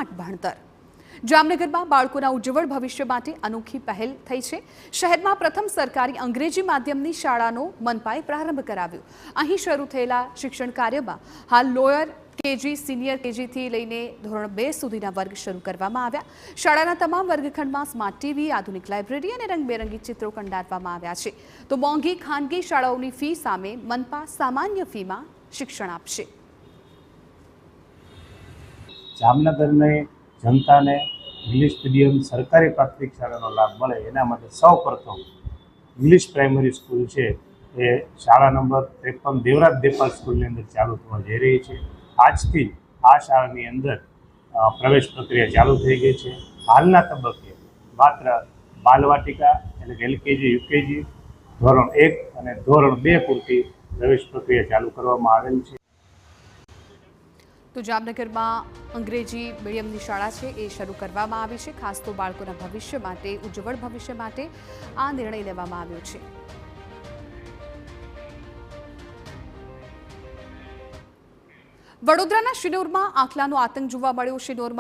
Smart ભણતર। જામનગરમાં બાળકોના ઉજ્જવળ ભવિષ્ય માટે અનોખી પહેલ થઈ છે। શહેરમાં પ્રથમ સરકારી અંગ્રેજી માધ્યમની શાળાનો મનપાએ પ્રારંભ કરાવ્યો। અહીં શરૂ થયેલા શિક્ષણ કાર્યમાં હાલ લોયર કેજી, સિનિયર કેજીથી લઈને ધોરણ 2 સુધીના વર્ગ શરૂ કરવામાં આવ્યા। શાળાના તમામ વર્ગખંડમાં સ્માર્ટ ટીવી, આધુનિક લાઇબ્રેરી અને રંગબેરંગી ચિત્રો કંડારવામાં આવ્યા છે। તો મોંઘી ખાનગી શાળાઓની ફી સામે મનપા સામાન્ય ફીમાં શિક્ષણ આપશે। જામનગર में जनता ने इंग्लिश मीडियम सरकारी प्राथमिक शाळाનો લાભ મળે એના માટે સૌપ્રથમ इंग्लिश प्राइमरी स्कूल છે એ શાળા નંબર 53 દેવરાજ દેપાલ સ્કૂલની અંદર ચાલુ થવા જઈ રહી છે। આજથી આ શાળાની અંદર પ્રવેશ પ્રક્રિયા ચાલુ થઈ ગઈ છે। હાલના તબક્કે માત્ર બાલવાટિકા એટલે કે એલકેજી, યુકેજી, ધોરણ 1 અને ધોરણ 2 પૂરતી પ્રવેશ પ્રક્રિયા ચાલુ કરવામાં આવેલ છે। તો જામનગરમાં અંગ્રેજી મીડિયમની શાળા છે એ શરૂ કરવામાં આવી છે। ખાસ તો બાળકોના ભવિષ્ય માટે, ઉજ્જવળ ભવિષ્ય માટે આ નિર્ણય લેવામાં આવ્યો છે। વડોદરાના શિનોરમાં આખલાનો આતંક જોવા મળ્યો। શિનોરમાં